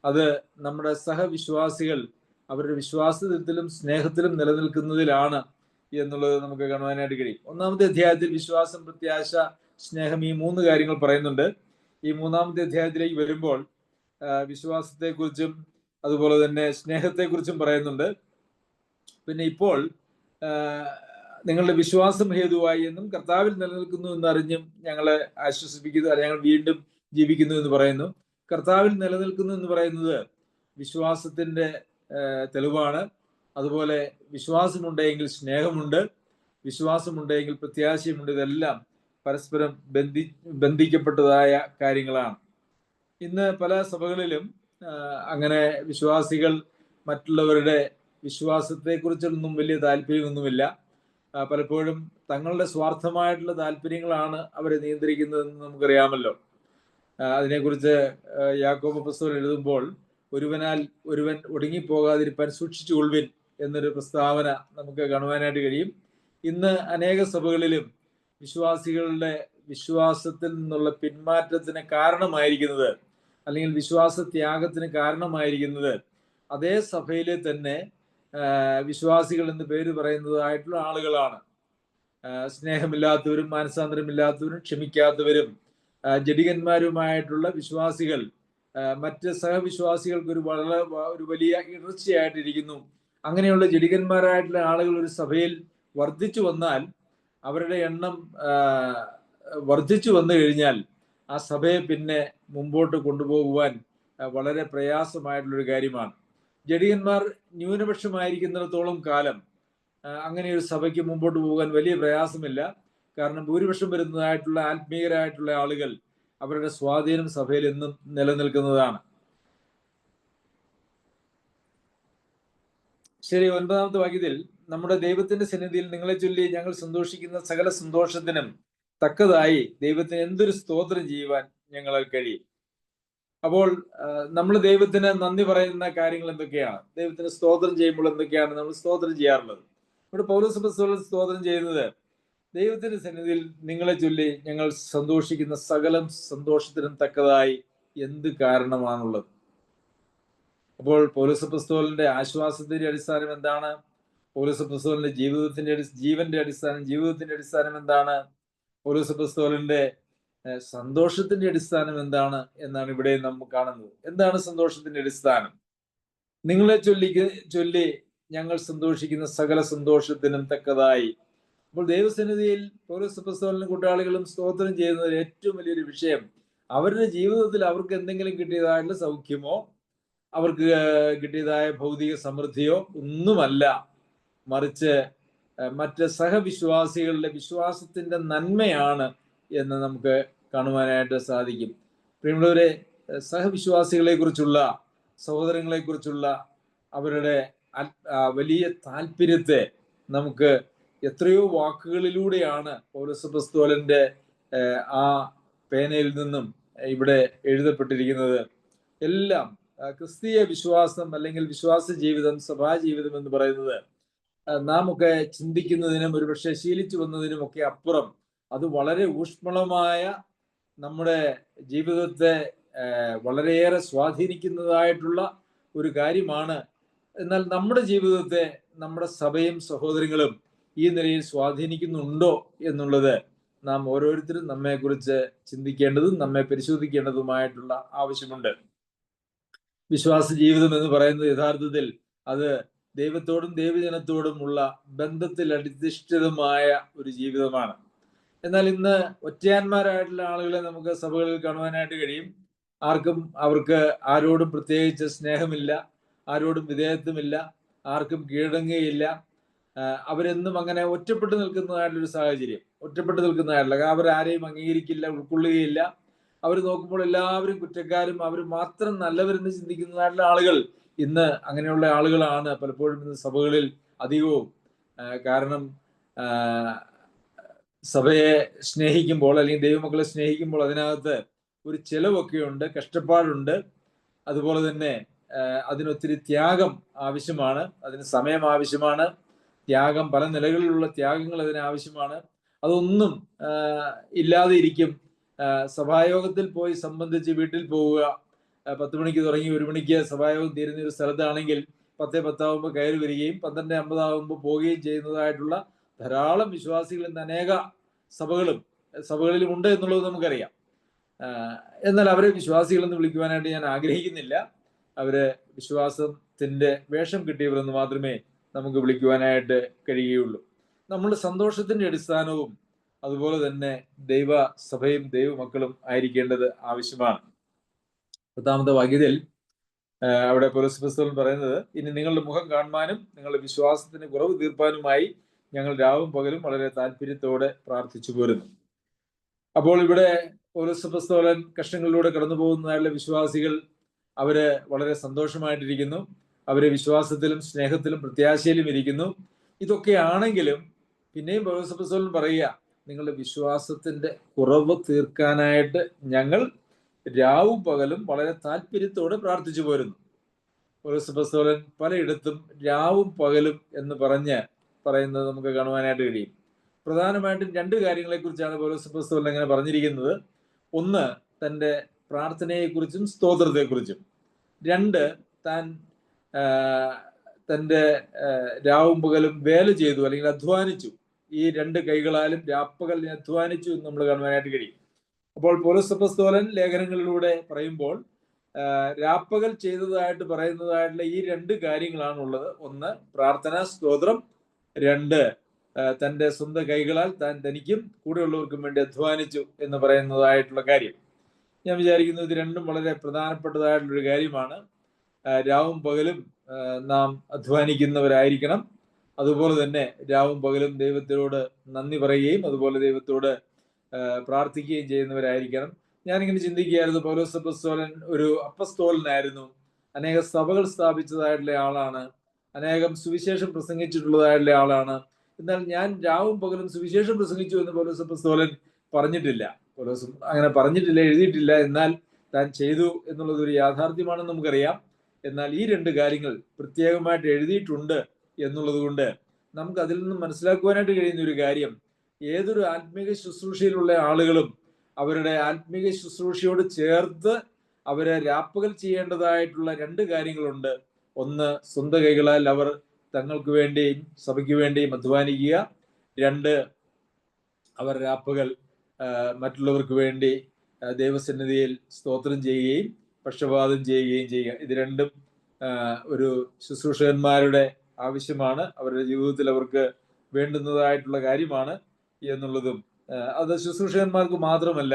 അത് നമ്മുടെ സഹവിശ്വാസികൾ അവരുടെ വിശ്വാസത്തിലും സ്നേഹത്തിലും നിലനിൽക്കുന്നതിലാണ് എന്നുള്ളത് നമുക്ക് കാണുവാനായിട്ട് കഴിയും. 1-ാമത്തെ അധ്യായത്തിൽ വിശ്വാസം, പ്രത്യാശ, സ്നേഹം, ഈ 3 കാര്യങ്ങൾ പറയുന്നുണ്ട്. ഈ 3-ാമത്തെ അധ്യായത്തിലേക്ക് വരുമ്പോൾ വിശ്വാസത്തെക്കുറിച്ചും അതുപോലെ തന്നെ സ്നേഹത്തെക്കുറിച്ചും പറയുന്നുണ്ട്. പിന്നെ ഇപ്പോൾ നിങ്ങളുടെ വിശ്വാസം ഹേതുവായി എന്നും കർത്താവിൽ നിലനിൽക്കുന്നു എന്നറിഞ്ഞും ഞങ്ങളെ ആശ്വസിപ്പിക്കുന്നു, അല്ലെങ്കിൽ ഞങ്ങൾ വീണ്ടും ജീവിക്കുന്നു എന്ന് പറയുന്നു. കർത്താവിൽ നിലനിൽക്കുന്നു എന്ന് പറയുന്നത് വിശ്വാസത്തിന്റെ തെളിവാണ്. അതുപോലെ വിശ്വാസമുണ്ടെങ്കിൽ സ്നേഹമുണ്ട്, വിശ്വാസമുണ്ടെങ്കിൽ പ്രത്യാശയുമുണ്ട്. ഇതെല്ലാം പരസ്പരം ബന്ധിക്കപ്പെട്ടതായ കാര്യങ്ങളാണ്. ഇന്ന് പല സഭകളിലും അങ്ങനെ വിശ്വാസികൾ മറ്റുള്ളവരുടെ വിശ്വാസത്തെക്കുറിച്ചൊന്നും വലിയ താല്പര്യമൊന്നുമില്ല. പലപ്പോഴും തങ്ങളുടെ സ്വാർത്ഥമായിട്ടുള്ള താല്പര്യങ്ങളാണ് അവരെ നിയന്ത്രിക്കുന്നതെന്ന് നമുക്കറിയാമല്ലോ. അതിനെക്കുറിച്ച് യാക്കോബ് അപ്പോസ്തലൻ എഴുതുമ്പോൾ ഒരുവനാൽ ഒരുവൻ ഒടുങ്ങിപ്പോകാതിരിപ്പാൻ സൂക്ഷിച്ചുകൊള്ളുവിൻ എന്നൊരു പ്രസ്താവന നമുക്ക് കാണുവാനായിട്ട് കഴിയും. ഇന്ന് അനേക സഭകളിലും വിശ്വാസികളുടെ വിശ്വാസത്തിൽ നിന്നുള്ള പിന്മാറ്റത്തിന് കാരണമായിരിക്കുന്നത്, അല്ലെങ്കിൽ വിശ്വാസത്യാഗത്തിന് കാരണമായിരിക്കുന്നത് അതേ സഭയിലെ തന്നെ വിശ്വാസികൾ എന്ന് പേര് പറയുന്നതായിട്ടുള്ള ആളുകളാണ്. സ്നേഹമില്ലാത്തവരും മാനസാന്തരമില്ലാത്തവരും ക്ഷമിക്കാത്തവരും ജഡികന്മാരുമായിട്ടുള്ള വിശ്വാസികൾ മറ്റ് സഹവിശ്വാസികൾക്ക് ഒരു വലിയ ഇടർച്ചയായിട്ടിരിക്കുന്നു. അങ്ങനെയുള്ള ജഡികന്മാരായിട്ടുള്ള ആളുകൾ ഒരു സഭയിൽ വർദ്ധിച്ചു വന്നാൽ, അവരുടെ എണ്ണം വർദ്ധിച്ചു വന്നു കഴിഞ്ഞാൽ ആ സഭയെ പിന്നെ മുമ്പോട്ട് കൊണ്ടുപോകുവാൻ വളരെ പ്രയാസമായിട്ടുള്ളൊരു കാര്യമാണ്. ജഡികന്മാർ ന്യൂനപക്ഷമായിരിക്കുന്നിടത്തോളം കാലം അങ്ങനെ ഒരു സഭയ്ക്ക് മുമ്പോട്ട് പോകാൻ വലിയ പ്രയാസമില്ല. കാരണം ഭൂരിപക്ഷം വരുന്നതായിട്ടുള്ള ആത്മീയരായിട്ടുള്ള ആളുകൾ അവരുടെ സ്വാധീനം സഭയിൽ എന്നും നിലനിൽക്കുന്നതാണ്. ശരി, 9-ാമത്തെ വാക്യത്തിൽ നമ്മുടെ ദൈവത്തിന്റെ സന്നിധിയിൽ നിങ്ങളെ ചൊല്ലി ഞങ്ങൾ സന്തോഷിക്കുന്ന സകല സന്തോഷത്തിനും തക്കതായി ദൈവത്തിന് എന്തൊരു സ്തോത്രം ചെയ്യുവാൻ ഞങ്ങളാൽ കഴിയും. അപ്പോൾ നമ്മൾ ദൈവത്തിന് നന്ദി പറയുന്ന കാര്യങ്ങൾ എന്തൊക്കെയാണ്? ദൈവത്തിന് സ്തോത്രം ചെയ്യുമ്പോൾ എന്തൊക്കെയാണ് നമ്മൾ സ്തോത്രം ചെയ്യാറുള്ളത്? ഇവിടെ പൗലോസ് അപ്പോസ്തലൻ സ്തോത്രം ചെയ്യുന്നത് ദൈവത്തിന്റെ സന്നിധിയിൽ നിങ്ങളെ ചൊല്ലി ഞങ്ങൾ സന്തോഷിക്കുന്ന സകല സന്തോഷത്തിനും തക്കതായി എന്ത് കാരണമാണുള്ളത്? അപ്പോൾ പൗലോസ് അപ്പോസ്തലന്റെ ആശ്വാസത്തിന്റെ അടിസ്ഥാനം എന്താണ്? പൗലോസ് അപ്പോസ്തലന്റെ ജീവന്റെ അടിസ്ഥാനം എന്താണ്? പൗലോസ് അപ്പോസ്തലന്റെ സന്തോഷത്തിന്റെ അടിസ്ഥാനം എന്താണ് എന്നാണ് ഇവിടെ നമ്മൾ കാണുന്നത്. എന്താണ് സന്തോഷത്തിന്റെ അടിസ്ഥാനം? നിങ്ങളെ ചൊല്ലി ഞങ്ങൾ സന്തോഷിക്കുന്ന സകല സന്തോഷത്തിനും തക്കതായി. അപ്പോൾ ദൈവസന്നിധിയിൽ പൗലോസ് അപ്പോസ്തലനും കൂട്ടാളികളും സ്തോത്രം ചെയ്യുന്നതിൽ ഏറ്റവും വലിയൊരു വിഷയം അവരുടെ ജീവിതത്തിൽ അവർക്ക് എന്തെങ്കിലും കിട്ടിയതായിട്ടുള്ള സൗഖ്യമോ അവർക്ക് കിട്ടിയതായ ഭൗതിക സമൃദ്ധിയോ ഒന്നുമല്ല, മറിച്ച് മറ്റ് സഹവിശ്വാസികളുടെ വിശ്വാസത്തിന്റെ നന്മയാണ് എന്ന് നമുക്ക് കാണുവാനായിട്ട് സാധിക്കും. പ്രിയമുള്ളവരെ, സഹവിശ്വാസികളെ കുറിച്ചുള്ള, സഹോദരങ്ങളെ കുറിച്ചുള്ള അവരുടെ വലിയ താല്പര്യത്തെ നമുക്ക് എത്രയോ വാക്കുകളിലൂടെയാണ് പൗലോസ് അപ്പോസ്തലന്റെ ആ പേനയിൽ നിന്നും ഇവിടെ എഴുതപ്പെട്ടിരിക്കുന്നത്. എല്ലാം ക്രിസ്തീയ വിശ്വാസം അല്ലെങ്കിൽ വിശ്വാസ ജീവിതം, സഭാജീവിതം എന്ന് പറയുന്നത് നാം ഒക്കെ ചിന്തിക്കുന്നതിനും ഒരുപക്ഷെ ശീലിച്ചു വന്നതിനും ഒക്കെ അപ്പുറം അത് വളരെ ഊഷ്മളമായ നമ്മുടെ ജീവിതത്തെ വളരെയേറെ സ്വാധീനിക്കുന്നതായിട്ടുള്ള ഒരു കാര്യമാണ്. എന്നാൽ നമ്മുടെ ജീവിതത്തെ നമ്മുടെ സഭയും സഹോദരങ്ങളും ഈ നിലയിൽ സ്വാധീനിക്കുന്നുണ്ടോ എന്നുള്ളത് നാം ഓരോരുത്തരും നമ്മെക്കുറിച്ച് ചിന്തിക്കേണ്ടതും നമ്മെ പരിശോധിക്കേണ്ടതുമായിട്ടുള്ള ആവശ്യമുണ്ട്. വിശ്വാസ ജീവിതം എന്ന് പറയുന്നത് യഥാർത്ഥത്തിൽ അത് ദൈവത്തോടും ദൈവജനത്തോടും ഉള്ള ബന്ധത്തിൽ അധിഷ്ഠിതമായ ഒരു ജീവിതമാണ്. എന്നാൽ ഇന്ന് ഒറ്റയാന്മാരായിട്ടുള്ള ആളുകളെ നമുക്ക് സഭകളിൽ കാണുവാനായിട്ട് കഴിയും. അവർക്ക് ആരോടും പ്രത്യേകിച്ച് സ്നേഹമില്ല, ആരോടും വിധേയത്വമില്ല, ആർക്കും കീഴടങ്ങുകയില്ല. അവരെന്നും അങ്ങനെ ഒറ്റപ്പെട്ടു നിൽക്കുന്നതായിട്ടുള്ളൊരു സാഹചര്യം, അവരാരെയും അംഗീകരിക്കില്ല, ഉൾക്കൊള്ളുകയില്ല. അവർ നോക്കുമ്പോൾ എല്ലാവരും കുറ്റക്കാരും അവർ മാത്രം നല്ലവരെന്ന് ചിന്തിക്കുന്നതായിട്ടുള്ള ആളുകൾ ഇന്ന് അങ്ങനെയുള്ള ആളുകളാണ് പലപ്പോഴും ഇന്ന് സഭകളിൽ അധികവും. കാരണം സഭയെ സ്നേഹിക്കുമ്പോൾ അല്ലെങ്കിൽ ദൈവമക്കളെ സ്നേഹിക്കുമ്പോൾ അതിനകത്ത് ഒരു ചെലവൊക്കെ ഉണ്ട്, കഷ്ടപ്പാടുണ്ട്. അതുപോലെ തന്നെ അതിനൊത്തിരി ത്യാഗം ആവശ്യമാണ്, അതിന് സമയം ആവശ്യമാണ്, ത്യാഗം, പല നിലകളിലുള്ള ത്യാഗങ്ങൾ അതിന് ആവശ്യമാണ്. അതൊന്നും ഇല്ലാതെ ഇരിക്കും. സഭായോഗത്തിൽ പോയി സംബന്ധിച്ച് വീട്ടിൽ പോവുക, 10 മണിക്ക് തുടങ്ങി 1 മണിക്ക് സഭായോഗം തീരുന്ന ഒരു സ്ഥലത്താണെങ്കിൽ 10:10 കയറി വരികയും 12:50 പോവുകയും ചെയ്യുന്നതായിട്ടുള്ള ധാരാളം വിശ്വാസികൾ ഇന്ന് അനേക സഭകളിലും ഉണ്ട് എന്നുള്ളത് നമുക്കറിയാം. എന്നാൽ അവരെ വിശ്വാസികളെന്ന് വിളിക്കുവാനായിട്ട് ഞാൻ ആഗ്രഹിക്കുന്നില്ല. അവര് വിശ്വാസത്തിന്റെ വേഷം കിട്ടിയവരെന്ന് മാത്രമേ നമുക്ക് വിളിക്കുവാനായിട്ട് കഴിയുകയുള്ളൂ. നമ്മുടെ സന്തോഷത്തിന്റെ അടിസ്ഥാനവും അതുപോലെ തന്നെ ദൈവസഭയും ദൈവമക്കളും ആയിരിക്കേണ്ടത് ആവശ്യമാണ്. 10-ാമത്തെ വാക്യത്തിൽ അവിടെ പൗലോസ് അപ്പോസ്തലൻ പറയുന്നത്, ഇനി നിങ്ങളുടെ മുഖം കാണുവാനും നിങ്ങളുടെ വിശ്വാസത്തിന് കുറവ് തീർപ്പാനുമായി ഞങ്ങൾ രാവും പകലും വളരെ താല്പര്യത്തോടെ പ്രാർത്ഥിച്ചു പോരുന്നു. അപ്പോൾ ഇവിടെ പൗലോസ് അപ്പോസ്തലൻ കഷ്ടങ്ങളിലൂടെ കടന്നു പോകുന്നതായുള്ള വിശ്വാസികൾ അവര് വളരെ സന്തോഷമായിട്ടിരിക്കുന്നു. അവര് വിശ്വാസത്തിലും സ്നേഹത്തിലും പ്രത്യാശയിലും ഇരിക്കുന്നു. ഇതൊക്കെ ആണെങ്കിലും പിന്നെയും പൗലോസ് അപ്പോസ്തലൻ പറയുക, നിങ്ങളുടെ വിശ്വാസത്തിന്റെ കുറവ് തീർക്കാനായിട്ട് ഞങ്ങൾ രാവും പകലും വളരെ താല്പര്യത്തോടെ പ്രാർത്ഥിച്ചു പോരുന്നു. പൗലോസ് അപ്പോസ്തലൻ പലയിടത്തും രാവും പകലും എന്ന് പറയുന്നത് നമുക്ക് കാണുവാനായിട്ട് കഴിയും. പ്രധാനമായിട്ടും 2 കാര്യങ്ങളെ കുറിച്ചാണ് പൗലോസ് അപ്പോസ്തലൻ അങ്ങനെ പറഞ്ഞിരിക്കുന്നത്. ഒന്ന്, തൻ്റെ പ്രാർത്ഥനയെക്കുറിച്ചും സ്തോത്രത്തെക്കുറിച്ചും. 2, താൻ തൻ്റെ രാവും പകലും വേല ചെയ്തു അല്ലെങ്കിൽ അധ്വാനിച്ചു. ഈ 2 കൈകളാലും രാപ്പകൽ അധ്വാനിച്ചു എന്ന് നമ്മൾ കാണുവാനായിട്ട് കഴിയും. അപ്പോൾ പൗലോസ് അപ്പോസ്തലൻ ലേഖനങ്ങളിലൂടെ പറയുമ്പോൾ രാപ്പകൽ ചെയ്തതായിട്ട് പറയുന്നതായിട്ടുള്ള ഈ 2 കാര്യങ്ങളാണുള്ളത്. ഒന്ന്, പ്രാർത്ഥന, സ്തോത്രം. 2, തൻ്റെ സ്വന്തം കൈകളാൽ താൻ തനിക്കും കൂടെയുള്ളവർക്കും വേണ്ടി അധ്വാനിച്ചു എന്ന് പറയുന്നതായിട്ടുള്ള കാര്യം. ഞാൻ വിചാരിക്കുന്നു ഇത് രണ്ടും വളരെ പ്രധാനപ്പെട്ടതായിട്ടുള്ളൊരു കാര്യമാണ്. രാവും പകലും നാം അധ്വാനിക്കുന്നവരായിരിക്കണം. അതുപോലെ തന്നെ രാവും പകലും ദൈവത്തോട് നന്ദി പറയുകയും അതുപോലെ ദൈവത്തോട് പ്രാർത്ഥിക്കുകയും ചെയ്യുന്നവരായിരിക്കണം. ഞാനിങ്ങനെ ചിന്തിക്കുകയായിരുന്നു, പൗലോസ് അപ്പോസ്തലൻ ഒരു അപ്പസ്തോലനായിരുന്നു, അനേക സഭകൾ സ്ഥാപിച്ചതായിട്ടുള്ള ആളാണ്. അനേകം സുവിശേഷം പ്രസംഗിച്ചിട്ടുള്ളതായുള്ള ആളാണ്. എന്നാൽ ഞാൻ രാവും പകലും സുവിശേഷം പ്രസംഗിച്ചു എന്ന് പൗലോസ് അപ്പോസ്തലൻ പറഞ്ഞിട്ടില്ല. പൗലോസ് അങ്ങനെ പറഞ്ഞിട്ടില്ല, എഴുതിയിട്ടില്ല. എന്നാൽ താൻ ചെയ്തു എന്നുള്ളത് ഒരു യാഥാർത്ഥ്യമാണെന്ന് നമുക്കറിയാം. എന്നാൽ ഈ രണ്ട് കാര്യങ്ങൾ പ്രത്യേകമായിട്ട് എഴുതിയിട്ടുണ്ട് എന്നുള്ളത് കൊണ്ട് നമുക്ക് അതിൽ നിന്നും മനസ്സിലാക്കുവാനായിട്ട് കഴിയുന്ന ഒരു കാര്യം, ഏതൊരു ആത്മീക ശുശ്രൂഷയിലുള്ള ആളുകളും അവരുടെ ആത്മീക ശുശ്രൂഷയോട് ചേർത്ത് അവരെ രാപ്പകൽ ചെയ്യേണ്ടതായിട്ടുള്ള രണ്ട് കാര്യങ്ങളുണ്ട്. ഒന്ന്, സ്വന്തം കൈകളാൽ അവർ തങ്ങൾക്ക് വേണ്ടിയും സഭയ്ക്ക് വേണ്ടിയും അധ്വാനിക്കുക. രണ്ട്, അവർ രാപ്പകൽ മറ്റുള്ളവർക്ക് വേണ്ടി ദൈവസന്നിധിയിൽ സ്തോത്രം ചെയ്യുകയും പക്ഷപാതം ചെയ്യുകയും ചെയ്യുക. ഇത് രണ്ടും ഒരു ശുശ്രൂഷകന്മാരുടെ ആവശ്യമാണ്, അവരുടെ ജീവിതത്തിൽ അവർക്ക് വേണ്ടുന്നതായിട്ടുള്ള കാര്യമാണ് എന്നുള്ളതും അത് ശുശ്രൂഷകന്മാർക്ക് മാത്രമല്ല,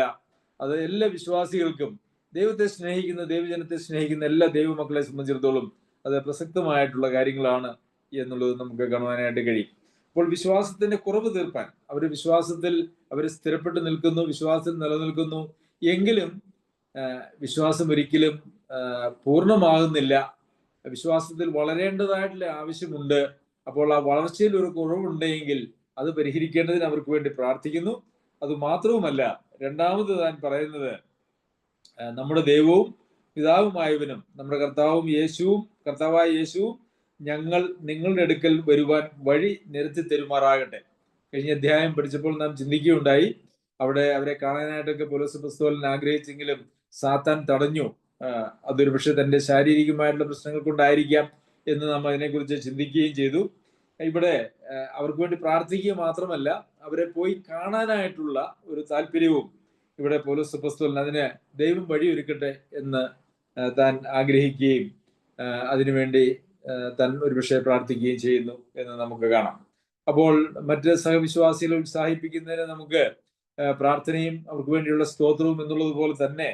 അത് എല്ലാ വിശ്വാസികൾക്കും, ദൈവത്തെ സ്നേഹിക്കുന്ന, ദൈവജനത്തെ സ്നേഹിക്കുന്ന എല്ലാ ദൈവമക്കളെ സംബന്ധിച്ചിടത്തോളം അത് പ്രസക്തമായിട്ടുള്ള കാര്യങ്ങളാണ് എന്നുള്ളത് നമുക്ക് കാണുവാനായിട്ട് കഴിയും. അപ്പോൾ വിശ്വാസത്തിന്റെ കുറവ് തീർപ്പാൻ, അവർ വിശ്വാസത്തിൽ അവർ സ്ഥിരപ്പെട്ട് നിൽക്കുന്നു, വിശ്വാസത്തിൽ നിലനിൽക്കുന്നു, എങ്കിലും വിശ്വാസം ഒരിക്കലും പൂർണ്ണമാകുന്നില്ല. വിശ്വാസത്തിൽ വളരേണ്ടതായിട്ടുള്ള ആവശ്യമുണ്ട്. അപ്പോൾ ആ വളർച്ചയിൽ ഒരു കുറവുണ്ടെങ്കിൽ അത് പരിഹരിക്കേണ്ടതിന് അവർക്ക് വേണ്ടി പ്രാർത്ഥിക്കുന്നു. അത് മാത്രവുമല്ല, രണ്ടാമത് താൻ പറയുന്നത്, നമ്മുടെ ദൈവവും പിതാവുമായവനും നമ്മുടെ കർത്താവായ യേശുവും ഞങ്ങൾ നിങ്ങളുടെ അടുക്കൽ വരുവാൻ വഴി നിരത്തി തരുമാറാകട്ടെ. കഴിഞ്ഞ അധ്യായം പഠിച്ചപ്പോൾ നാം ചിന്തിക്കുകയുണ്ടായി, അവിടെ അവരെ കാണാനായിട്ടൊക്കെ പൗലോസ് അപ്പോസ്തലൻ ആഗ്രഹിച്ചെങ്കിലും സാത്താൻ തടഞ്ഞു. അതൊരു പക്ഷെ തന്റെ ശാരീരികമായിട്ടുള്ള പ്രശ്നങ്ങൾ കൊണ്ടായിരിക്കാം എന്ന് നാം അതിനെക്കുറിച്ച് ചിന്തിക്കുകയും ചെയ്തു. ഇവിടെ അവർക്ക് വേണ്ടി പ്രാർത്ഥിക്കുക മാത്രമല്ല, അവരെ പോയി കാണാനായിട്ടുള്ള ഒരു താല്പര്യവും ഇവിടെ പൗലോസ് അപ്പോസ്തലൻ അതിന് ദൈവം വഴിയൊരുക്കട്ടെ എന്ന് താൻ ആഗ്രഹിക്കുകയും അതിനുവേണ്ടി താൻ ഒരു പക്ഷേ പ്രാർത്ഥിക്കുകയും ചെയ്യുന്നു എന്ന് നമുക്ക് കാണാം. അപ്പോൾ മറ്റ് സഹവിശ്വാസികളെ ഉത്സാഹിപ്പിക്കുന്നതിന് നമുക്ക് പ്രാർത്ഥനയും അവർക്ക് വേണ്ടിയുള്ള സ്തോത്രവും എന്നുള്ളത് പോലെ തന്നെ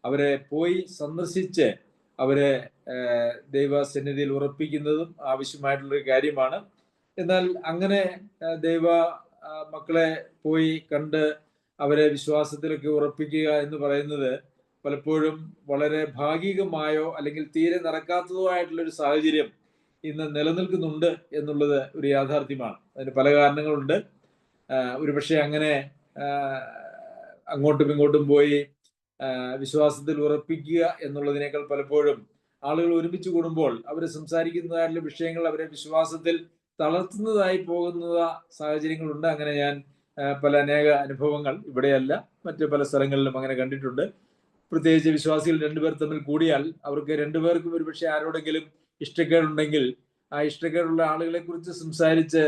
അവരെ പോയി സന്ദർശിച്ച് അവരെ ദൈവസന്നിധിയിൽ ഉറപ്പിക്കുന്നതും ആവശ്യമായിട്ടുള്ളൊരു കാര്യമാണ്. എന്നാൽ അങ്ങനെ ദൈവ മക്കളെ പോയി കണ്ട് അവരെ വിശ്വാസത്തിലൊക്കെ ഉറപ്പിക്കുക എന്ന് പറയുന്നത് പലപ്പോഴും വളരെ ഭാഗികമായോ അല്ലെങ്കിൽ തീരെ നടക്കാത്തതോ ആയിട്ടുള്ളൊരു സാഹചര്യം ഇന്ന് നിലനിൽക്കുന്നുണ്ട് എന്നുള്ളത് ഒരു യാഥാർത്ഥ്യമാണ്. അതിന് പല കാരണങ്ങളുണ്ട്. ഒരുപക്ഷെ അങ്ങനെ അങ്ങോട്ടും ഇങ്ങോട്ടും പോയി വിശ്വാസത്തിൽ ഉറപ്പിക്കുക എന്നുള്ളതിനേക്കാൾ പലപ്പോഴും ആളുകൾ ഒരുമിച്ച് കൂടുമ്പോൾ അവർ സംസാരിക്കുന്നതായിട്ടുള്ള വിഷയങ്ങൾ അവരെ വിശ്വാസത്തിൽ തളർത്തുന്നതായി പോകുന്ന സാഹചര്യങ്ങളുണ്ട്. അങ്ങനെ ഞാൻ അനേക അനുഭവങ്ങൾ ഇവിടെയല്ല മറ്റ് പല സ്ഥലങ്ങളിലും അങ്ങനെ കണ്ടിട്ടുണ്ട്. പ്രത്യേകിച്ച് വിശ്വാസികൾ രണ്ടുപേർ തമ്മിൽ കൂടിയാൽ അവർക്ക് രണ്ടുപേർക്കും ഒരുപക്ഷെ ആരോടെങ്കിലും ഇഷ്ടക്കേടുണ്ടെങ്കിൽ ആ ഇഷ്ടക്കേടുള്ള ആളുകളെ കുറിച്ച് സംസാരിച്ച്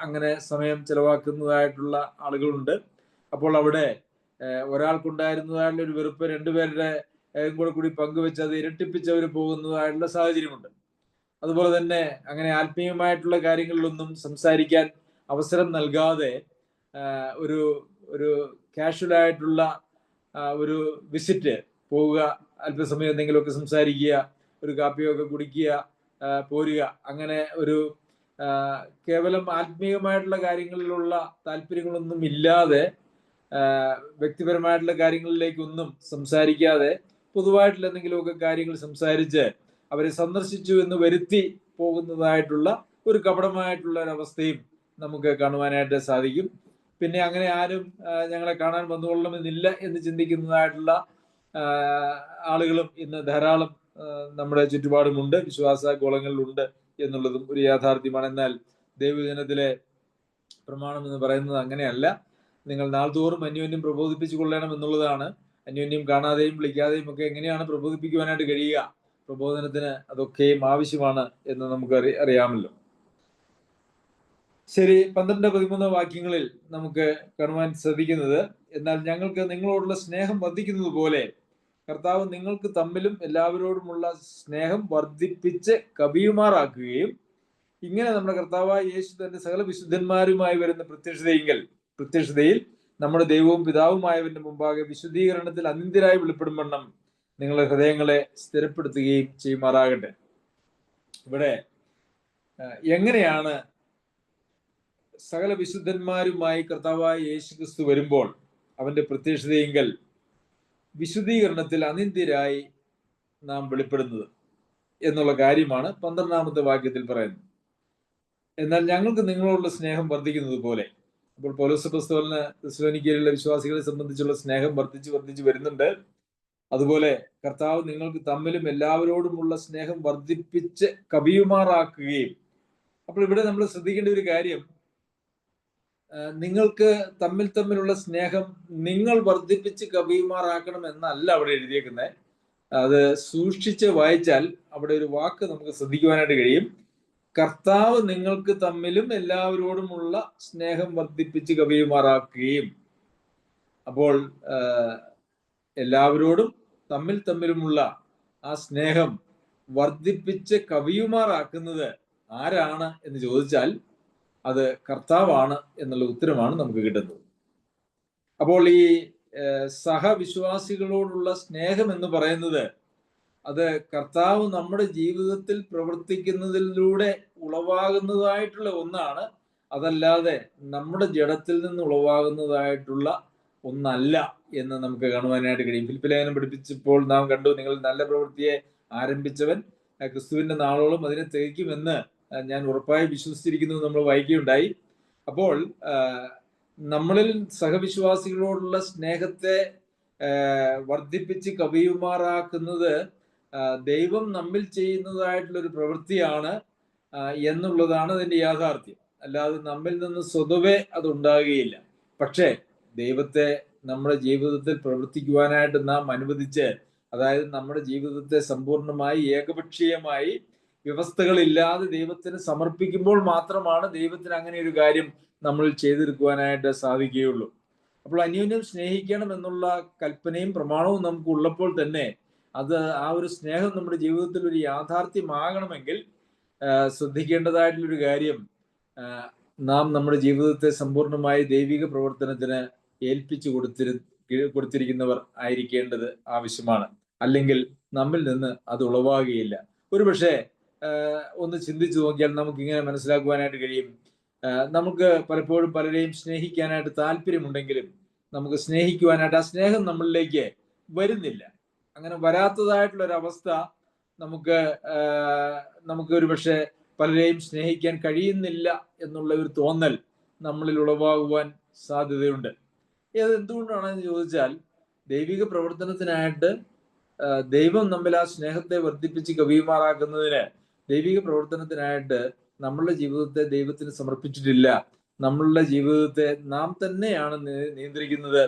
അങ്ങനെ സമയം ചെലവാക്കുന്നതായിട്ടുള്ള ആളുകളുണ്ട്. അപ്പോൾ അവിടെ ഒരാൾക്കുണ്ടായിരുന്നതായിട്ടുള്ള ഒരു വെറുപ്പ് രണ്ടുപേരുടെ കൂടി പങ്കുവെച്ച് അത് ഇരട്ടിപ്പിച്ചവർ പോകുന്നതായിട്ടുള്ള സാഹചര്യമുണ്ട്. അതുപോലെ തന്നെ അങ്ങനെ ആത്മീയമായിട്ടുള്ള കാര്യങ്ങളിലൊന്നും സംസാരിക്കാൻ അവസരം നൽകാതെ ഒരു ഒരു കാഷ്വലായിട്ടുള്ള ഒരു വിസിറ്റ് പോവുക, അല്പസമയം എന്തെങ്കിലുമൊക്കെ സംസാരിക്കുക, ഒരു കാപ്പിയൊക്കെ കുടിക്കുക, പോരുക, അങ്ങനെ ഒരു കേവലം ആത്മീയമായിട്ടുള്ള കാര്യങ്ങളിലുള്ള താല്പര്യങ്ങളൊന്നും ഇല്ലാതെ വ്യക്തിപരമായിട്ടുള്ള കാര്യങ്ങളിലേക്കൊന്നും സംസാരിക്കാതെ പൊതുവായിട്ടുള്ള എന്തെങ്കിലുമൊക്കെ കാര്യങ്ങൾ സംസാരിച്ച് അവരെ സന്ദർശിച്ചു എന്ന് വരുത്തി പോകുന്നതായിട്ടുള്ള ഒരു കപടമായിട്ടുള്ള ഒരവസ്ഥയും നമുക്ക് കാണുവാനായിട്ട് സാധിക്കും. പിന്നെ അങ്ങനെ ആരും ഞങ്ങളെ കാണാൻ വന്നുകൊള്ളണമെന്നില്ല എന്ന് ചിന്തിക്കുന്നതായിട്ടുള്ള ആളുകളും ഇന്ന് ധാരാളം നമ്മുടെ ചുറ്റുപാടുമുണ്ട്, വിശ്വാസ ഗോളങ്ങളിലുണ്ട് എന്നുള്ളതും ഒരു യാഥാർത്ഥ്യമാണ്. എന്നാൽ ദൈവജനത്തിലെ പ്രമാണം എന്ന് പറയുന്നത് അങ്ങനെയല്ല. നിങ്ങൾ നാൾതോറും അന്യോന്യം പ്രബോധിപ്പിച്ചു കൊള്ളണം എന്നുള്ളതാണ്. അന്യോന്യം കാണാതെയും വിളിക്കാതെയും ഒക്കെ എങ്ങനെയാണ് പ്രബോധിപ്പിക്കുവാനായിട്ട് കഴിയുക? പ്രബോധനത്തിന് അതൊക്കെയും ആവശ്യമാണ് എന്ന് നമുക്ക് അറിയാമല്ലോ. ശരി, 12-13 വാക്യങ്ങളിൽ നമുക്ക് കാണുവാൻ ശ്രദ്ധിക്കുന്നത്, എന്നാൽ ഞങ്ങൾക്ക് നിങ്ങളോടുള്ള സ്നേഹം വർദ്ധിക്കുന്നത് പോലെ കർത്താവ് നിങ്ങൾക്ക് തമ്മിലും എല്ലാവരോടുമുള്ള സ്നേഹം വർദ്ധിപ്പിച്ച് കവിയുമാറാക്കുകയും ഇങ്ങനെ നമ്മുടെ കർത്താവായ യേശു തന്റെ സകല വിശുദ്ധന്മാരുമായി വരുന്ന പ്രത്യക്ഷതയിൽ നമ്മുടെ ദൈവവും പിതാവുമായവന്റെ മുമ്പാകെ വിശുദ്ധീകരണത്തിൽ അനിന്ദ്യരായി വെളിപ്പെടും വണ്ണം നിങ്ങളുടെ ഹൃദയങ്ങളെ സ്ഥിരപ്പെടുത്തുകയും ചെയ്യുമാറാകട്ടെ. ഇവിടെ എങ്ങനെയാണ് സകല വിശുദ്ധന്മാരുമായി കർത്താവായ യേശു ക്രിസ്തു വരുമ്പോൾ അവന്റെ പ്രത്യക്ഷതയെങ്കിൽ വിശുദ്ധീകരണത്തിൽ അനിന്ദ്യരായി നാം വെളിപ്പെടുന്നത്? എന്നുള്ള കാര്യമാണ് 12-ാമത്തെ വാക്യത്തിൽ പറയുന്നത്. എന്നാൽ ഞങ്ങൾക്ക് നിങ്ങളോടുള്ള സ്നേഹം വർദ്ധിക്കുന്നത് പോലെ. അപ്പോൾ പൗലോസ് അപ്പോസ്തലന് തെസ്സലോനിക്കയിലുള്ള വിശ്വാസികളെ സംബന്ധിച്ചുള്ള സ്നേഹം വർദ്ധിച്ചു വരുന്നുണ്ട്. അതുപോലെ കർത്താവ് നിങ്ങൾക്ക് തമ്മിലും എല്ലാവരോടുമുള്ള സ്നേഹം വർദ്ധിപ്പിച്ച് കവിയുമാറാക്കുകയും. അപ്പോൾ ഇവിടെ നമ്മൾ ശ്രദ്ധിക്കേണ്ട ഒരു കാര്യം, നിങ്ങൾക്ക് തമ്മിലുള്ള സ്നേഹം നിങ്ങൾ വർദ്ധിപ്പിച്ച് കവിയുമാറാക്കണം എന്നല്ല അവിടെ എഴുതിയേക്കുന്നത്. അത് സൂക്ഷിച്ച് വായിച്ചാൽ അവിടെ ഒരു വാക്ക് നമുക്ക് ശ്രദ്ധിക്കുവാനായിട്ട് കഴിയും. കർത്താവ് നിങ്ങൾക്ക് തമ്മിലും എല്ലാവരോടുമുള്ള സ്നേഹം വർദ്ധിപ്പിച്ച് കവിയുമാറാക്കുകയും. അപ്പോൾ എല്ലാവരോടും തമ്മിലുമുള്ള ആ സ്നേഹം വർദ്ധിപ്പിച്ച് കവിയുമാറാക്കുന്നത് ആരാണ് എന്ന് ചോദിച്ചാൽ അത് കർത്താവാണ് എന്നുള്ള ഉത്തരമാണ് നമുക്ക് കിട്ടുന്നത്. അപ്പോൾ ഈ സഹവിശ്വാസികളോടുള്ള സ്നേഹം എന്ന് പറയുന്നത് അത് കർത്താവ് നമ്മുടെ ജീവിതത്തിൽ പ്രവർത്തിക്കുന്നതിലൂടെ ഉളവാകുന്നതായിട്ടുള്ള ഒന്നാണ്. അതല്ലാതെ നമ്മുടെ ജഡത്തിൽ നിന്ന് ഉളവാകുന്നതായിട്ടുള്ള ഒന്നല്ല എന്ന് നമുക്ക് കാണുവാനായിട്ട് കഴിയും. ഫിലിപ്പിയ ലേഖനം പഠിപ്പിച്ചപ്പോൾ നാം കണ്ടു, നിങ്ങൾ നല്ല പ്രവൃത്തിയെ ആരംഭിച്ചവൻ ക്രിസ്തുവിന്റെ നാളോളം അതിനെ തികയ്ക്കുമെന്ന് ഞാൻ ഉറപ്പായി വിശ്വസിച്ചിരിക്കുന്നു നമ്മൾ വായിക്കുകയുണ്ടായി. അപ്പോൾ നമ്മളിൽ സഹവിശ്വാസികളോടുള്ള സ്നേഹത്തെ വർദ്ധിപ്പിച്ച് കവിയുമാറാക്കുന്നത് ദൈവം നമ്മിൽ ചെയ്യുന്നതായിട്ടുള്ള ഒരു പ്രവൃത്തിയാണ് എന്നുള്ളതാണ് അതിന്റെ യാഥാർത്ഥ്യം. അല്ലാതെ നമ്മിൽ നിന്ന് സ്വതവേ അതുണ്ടാകുകയില്ല. പക്ഷേ ദൈവത്തെ നമ്മുടെ ജീവിതത്തിൽ പ്രവർത്തിക്കുവാനായിട്ട് നാം അനുവദിച്ച്, അതായത് നമ്മുടെ ജീവിതത്തെ സമ്പൂർണമായി ഏകപക്ഷീയമായി വ്യവസ്ഥകളില്ലാതെ ദൈവത്തിന് സമർപ്പിക്കുമ്പോൾ മാത്രമാണ് ദൈവത്തിന് അങ്ങനെ ഒരു കാര്യം നമ്മൾ ചെയ്തെടുക്കുവാനായിട്ട് സാധിക്കുകയുള്ളൂ. അപ്പോൾ അന്യോന്യം സ്നേഹിക്കണം എന്നുള്ള കൽപ്പനയും പ്രമാണവും നമുക്ക് ഉള്ളപ്പോൾ തന്നെ അത് ആ ഒരു സ്നേഹം നമ്മുടെ ജീവിതത്തിൽ ഒരു യാഥാർത്ഥ്യമാകണമെങ്കിൽ ശ്രദ്ധിക്കേണ്ടതായിട്ടുള്ളൊരു കാര്യം, നാം നമ്മുടെ ജീവിതത്തെ സമ്പൂർണമായി ദൈവിക പ്രവർത്തനത്തിന് ഏൽപ്പിച്ചു കൊടുത്തിരിക്കുന്നവർ ആയിരിക്കേണ്ടത് ആവശ്യമാണ്. അല്ലെങ്കിൽ നമ്മിൽ നിന്ന് അത് ഉളവാകുകയില്ല. ഒരുപക്ഷെ ഒന്ന് ചിന്തിച്ചു നോക്കിയാൽ നമുക്കിങ്ങനെ മനസ്സിലാക്കുവാനായിട്ട് കഴിയും, നമുക്ക് പലപ്പോഴും പലരെയും സ്നേഹിക്കാനായിട്ട് താല്പര്യമുണ്ടെങ്കിലും നമുക്ക് സ്നേഹിക്കുവാനായിട്ട് ആ സ്നേഹം നമ്മളിലേക്ക് വരുന്നില്ല. അങ്ങനെ വരാത്തതായിട്ടുള്ളൊരവസ്ഥ നമുക്ക് ഒരുപക്ഷെ പലരെയും സ്നേഹിക്കാൻ കഴിയുന്നില്ല എന്നുള്ള ഒരു തോന്നൽ നമ്മളിൽ ഉളവാകുവാൻ സാധ്യതയുണ്ട്. ഇത് എന്തുകൊണ്ടാണെന്ന് ചോദിച്ചാൽ, ദൈവിക പ്രവർത്തനത്തിനായിട്ട് ദൈവം നമ്മിൽ ആ സ്നേഹത്തെ വർദ്ധിപ്പിച്ച് കവിയുമാറാക്കുന്നതിന് ദൈവിക പ്രവർത്തനത്തിനായിട്ട് നമ്മളുടെ ജീവിതത്തെ ദൈവത്തിന് സമർപ്പിച്ചിട്ടില്ല. നമ്മളുടെ ജീവിതത്തെ നാം തന്നെയാണ് നിയന്ത്രിക്കുന്നത്.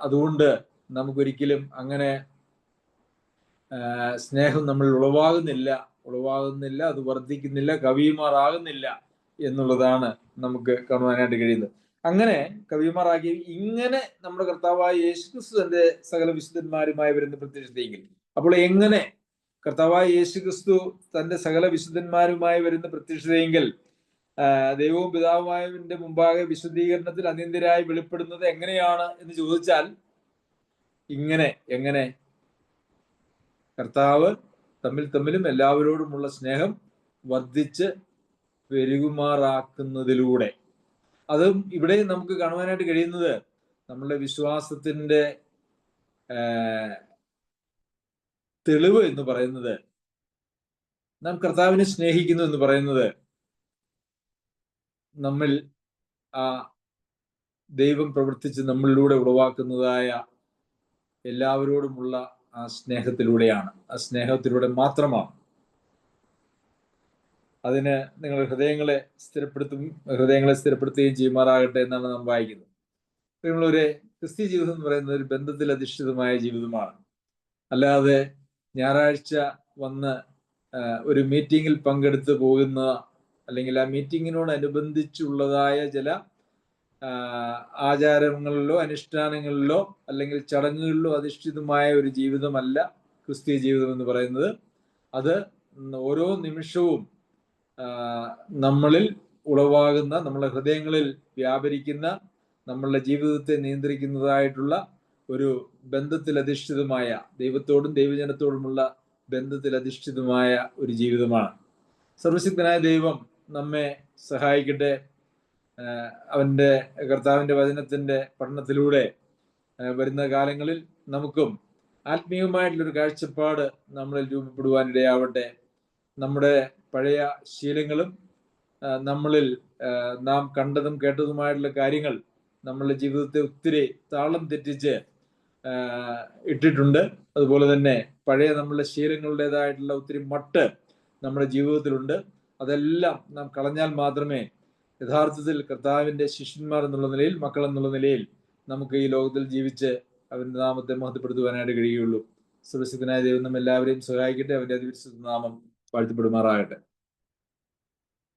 അതുകൊണ്ട് നമുക്കൊരിക്കലും അങ്ങനെ സ്നേഹം നമ്മൾ ഉളവാകുന്നില്ല, അത് വർദ്ധിക്കുന്നില്ല, കവിയുമാറാകുന്നില്ല എന്നുള്ളതാണ് നമുക്ക് കാണുവാനായിട്ട് കഴിയുന്നത്. അങ്ങനെ കവിയുമാറാക്കി ഇങ്ങനെ നമ്മുടെ കർത്താവായ യേശുക്രിസ്തു തന്റെ സകല വിശുദ്ധന്മാരുമായി വരുന്ന പ്രത്യക്ഷതയെങ്കിൽ, അപ്പോൾ എങ്ങനെ കർത്താവായ യേശുക്രിസ്തു തന്റെ സകല വിശുദ്ധന്മാരുമായി വരുന്ന പ്രത്യക്ഷതയെങ്കിൽ ദൈവവും പിതാവുമായവന്റെ മുമ്പാകെ വിശുദ്ധീകരണത്തിൽ അനിന്ദരായി വെളിപ്പെടുന്നത് എങ്ങനെയാണ് എന്ന് ചോദിച്ചാൽ, എങ്ങനെ കർത്താവ് തമ്മിലും എല്ലാവരോടുമുള്ള സ്നേഹം വർദ്ധിച്ച് പെരുകുമാറാക്കുന്നതിലൂടെ. അതും ഇവിടെ നമുക്ക് കാണുവാനായിട്ട് കഴിയുന്നത് നമ്മളുടെ വിശ്വാസത്തിന്റെ തെളിവ് എന്ന് പറയുന്നത്, നാം കർത്താവിനെ സ്നേഹിക്കുന്നു എന്ന് പറയുന്നത് നമ്മൾ ആ ദൈവം പ്രവർത്തിച്ച് നമ്മളിലൂടെ ഉളവാക്കുന്നതായ എല്ലാവരോടുമുള്ള ആ സ്നേഹത്തിലൂടെയാണ്, ആ സ്നേഹത്തിലൂടെ മാത്രമാണ്. അതിന് നിങ്ങൾ ഹൃദയങ്ങളെ സ്ഥിരപ്പെടുത്തുകയും ചെയ്യുമാറാകട്ടെ എന്നാണ് നാം വായിക്കുന്നത്. നിങ്ങളൊരു ക്രിസ്ത്യ ജീവിതം എന്ന് പറയുന്നത് ഒരു ബന്ധത്തിൽ അധിഷ്ഠിതമായ ജീവിതമാണ്. അല്ലാതെ ഞായറാഴ്ച വന്ന് ഒരു മീറ്റിങ്ങിൽ പങ്കെടുത്ത് പോകുന്ന, അല്ലെങ്കിൽ ആ മീറ്റിങ്ങിനോടനുബന്ധിച്ചുള്ളതായ ചില ആചാരങ്ങളിലോ അനുഷ്ഠാനങ്ങളിലോ അല്ലെങ്കിൽ ചടങ്ങുകളിലോ അധിഷ്ഠിതമായ ഒരു ജീവിതമല്ല ക്രിസ്തീയ ജീവിതം എന്ന് പറയുന്നത്. അത് ഓരോ നിമിഷവും നമ്മളിൽ ഉളവാകുന്ന, നമ്മളുടെ ഹൃദയങ്ങളിൽ വ്യാപരിക്കുന്ന, നമ്മളുടെ ജീവിതത്തെ നിയന്ത്രിക്കുന്നതായിട്ടുള്ള ഒരു ബന്ധത്തിൽ അധിഷ്ഠിതമായ, ദൈവത്തോടും ദൈവജനത്തോടുമുള്ള ബന്ധത്തിൽ അധിഷ്ഠിതമായ ഒരു ജീവിതമാണ്. സർവശക്തനായ ദൈവം നമ്മെ സഹായിക്കട്ടെ. കർത്താവിന്റെ വചനത്തിന്റെ പഠനത്തിലൂടെ വരുന്ന കാലങ്ങളിൽ നമുക്കും ആത്മീയമായിട്ടുള്ളൊരു കാഴ്ചപ്പാട് നമ്മളിൽ രൂപപ്പെടുവാനിടയാവട്ടെ. നമ്മുടെ പഴയ ശീലങ്ങളും നമ്മളിൽ നാം കണ്ടതും കേട്ടതുമായിട്ടുള്ള കാര്യങ്ങൾ നമ്മളുടെ ജീവിതത്തെ ഒത്തിരി താളം തെറ്റിച്ച് ഇട്ടിട്ടുണ്ട്. അതുപോലെ തന്നെ പഴയ നമ്മളുടെ ശീലങ്ങളുടേതായിട്ടുള്ള ഒത്തിരി മട്ട് നമ്മുടെ ജീവിതത്തിലുണ്ട്. അതെല്ലാം നാം കളഞ്ഞാൽ മാത്രമേ യഥാർത്ഥത്തിൽ കർത്താവിന്റെ ശിഷ്യന്മാർ എന്നുള്ള നിലയിൽ, മക്കൾ എന്നുള്ള നിലയിൽ നമുക്ക് ഈ ലോകത്തിൽ ജീവിച്ച് അവന്റെ നാമത്തെ മഹത്വപ്പെടുത്തുവാനായിട്ട് കഴിയുള്ളൂ. സുരക്ഷിതനായ ദൈവം നമ്മെല്ലാവരെയും സഹായിക്കട്ടെ. അവന്റെ അതിവിശുദ്ധ നാമം വാഴ്ത്തപ്പെടുമാറാകട്ടെ.